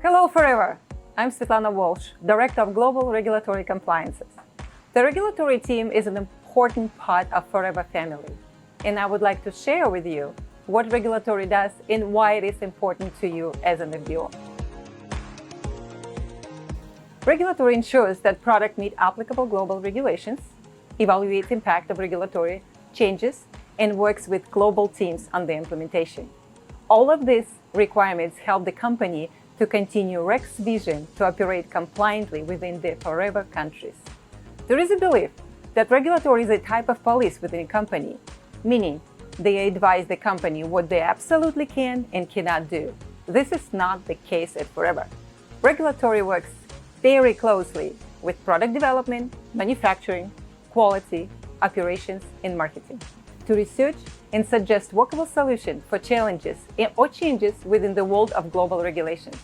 Hello forever! I'm Svetlana Walsh, Director of Global Regulatory Compliances. The regulatory team is an important part of Forever family, and I would like to share with you what regulatory does and why it is important to you as an FBO. Regulatory ensures that products meet applicable global regulations, evaluates impact of regulatory changes, and works with global teams on the implementation. All of these requirements help the company to continue REG's vision to operate compliantly within the Forever countries. There is a belief that regulatory is a type of police within a company, meaning they advise the company what they absolutely can and cannot do. This is not the case at Forever. Regulatory works very closely with product development, manufacturing, quality, operations, and marketing to research and suggest workable solutions for challenges or changes within the world of global regulations.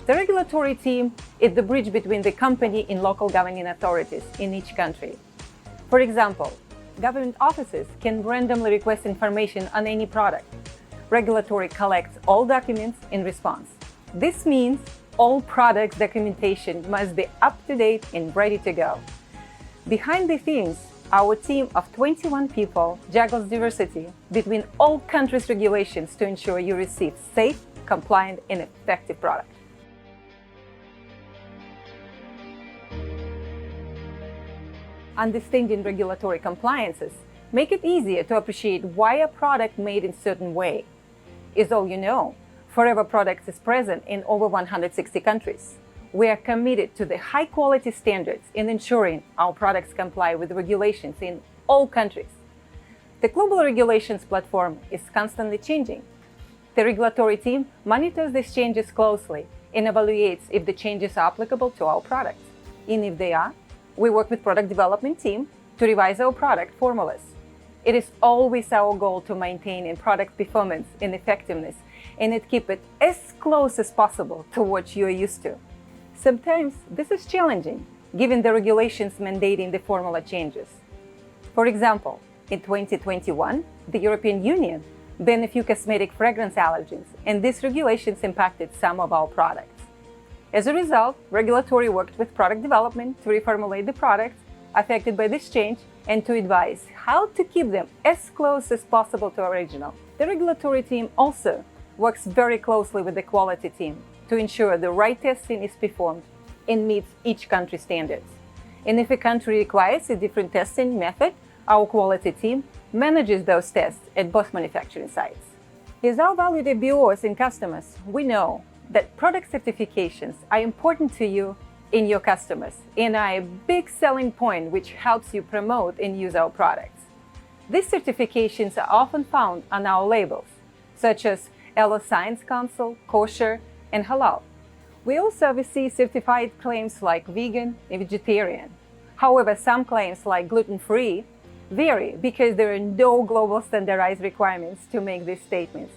The regulatory team is the bridge between the company and local governing authorities in each country. For example, government offices can randomly request information on any product. Regulatory collects all documents in response. This means all products documentation must be up to date and ready to go. Behind the scenes, our team of 21 people juggles diversity between all countries' regulations to ensure you receive safe, compliant, and effective products. Understanding regulatory compliances make it easier to appreciate why a product made in a certain way. Is all you know, Forever Products is present in over 160 countries. We are committed to the high-quality standards in ensuring our products comply with regulations in all countries. The global regulations platform is constantly changing. The regulatory team monitors these changes closely and evaluates if the changes are applicable to our products. And if they are, we work with product development team to revise our product formulas. It is always our goal to maintain product performance and effectiveness and keep it as close as possible to what you are used to. Sometimes this is challenging, given the regulations mandating the formula changes. For example, in 2021, the European Union banned a few cosmetic fragrance allergens, and these regulations impacted some of our products. As a result, regulatory worked with product development to reformulate the products affected by this change and to advise how to keep them as close as possible to original. The regulatory team also works very closely with the quality team to ensure the right testing is performed and meets each country's standards. And if a country requires a different testing method, our quality team manages those tests at both manufacturing sites. As our valued FBOs and customers, we know that product certifications are important to you and your customers and are a big selling point which helps you promote and use our products. These certifications are often found on our labels, such as LO Science Council, Kosher, and Halal. We also oversee certified claims like vegan and vegetarian. However, some claims like gluten-free vary because there are no global standardized requirements to make these statements.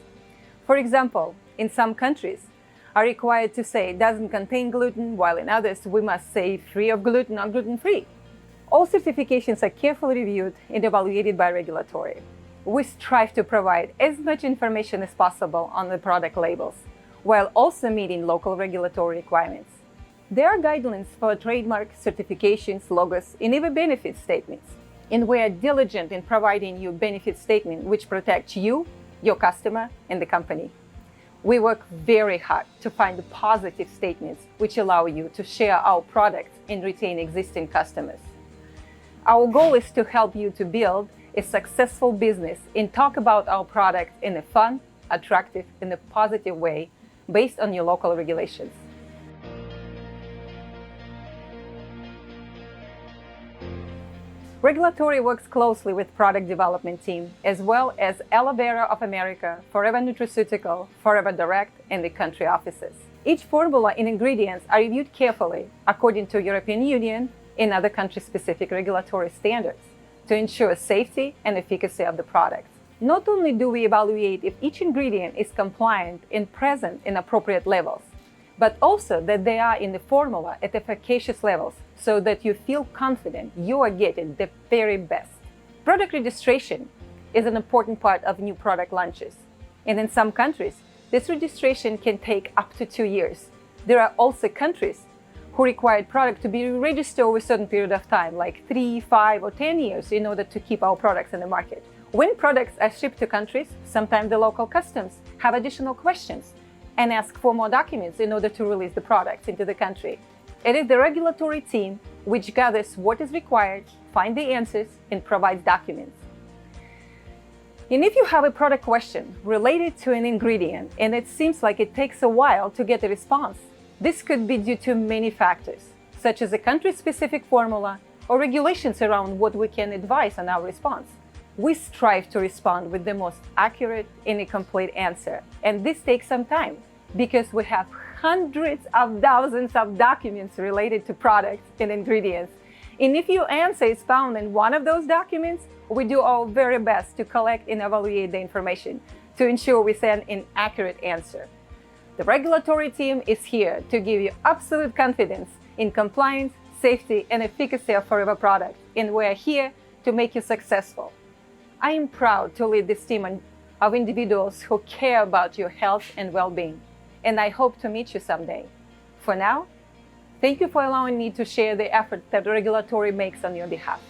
For example, in some countries are required to say it doesn't contain gluten, while in others we must say free of gluten or gluten-free. All certifications are carefully reviewed and evaluated by regulatory. We strive to provide as much information as possible on the product labels, while also meeting local regulatory requirements. There are guidelines for trademark certifications, logos, and even benefit statements. And we are diligent in providing you benefit statement which protects you, your customer, and the company. We work very hard to find the positive statements which allow you to share our products and retain existing customers. Our goal is to help you to build a successful business and talk about our products in a fun, attractive, and a positive way based on your local regulations. Regulatory works closely with product development team, as well as Aloe Vera of America, Forever Nutraceutical, Forever Direct, and the country offices. Each formula and ingredients are reviewed carefully according to European Union and other country-specific regulatory standards to ensure safety and efficacy of the product. Not only do we evaluate if each ingredient is compliant and present in appropriate levels, but also that they are in the formula at efficacious levels so that you feel confident you are getting the very best. Product registration is an important part of new product launches. And in some countries, this registration can take up to 2 years, There are also countries who require product to be registered over a certain period of time, like 3, 5, or 10 years, in order to keep our products in the market. When products are shipped to countries, sometimes the local customs have additional questions and ask for more documents in order to release the products into the country. It is the regulatory team which gathers what is required, finds the answers, and provides documents. And if you have a product question related to an ingredient and it seems like it takes a while to get a response, this could be due to many factors, such as a country-specific formula or regulations around what we can advise on our response. We strive to respond with the most accurate and a complete answer, and this takes some time because we have hundreds of thousands of documents related to products and ingredients. And if your answer is found in one of those documents, we do our very best to collect and evaluate the information to ensure we send an accurate answer. The regulatory team is here to give you absolute confidence in compliance, safety, and efficacy of Forever products, and we are here to make you successful. I am proud to lead this team of individuals who care about your health and well-being, and I hope to meet you someday. For now, thank you for allowing me to share the effort that regulatory makes on your behalf.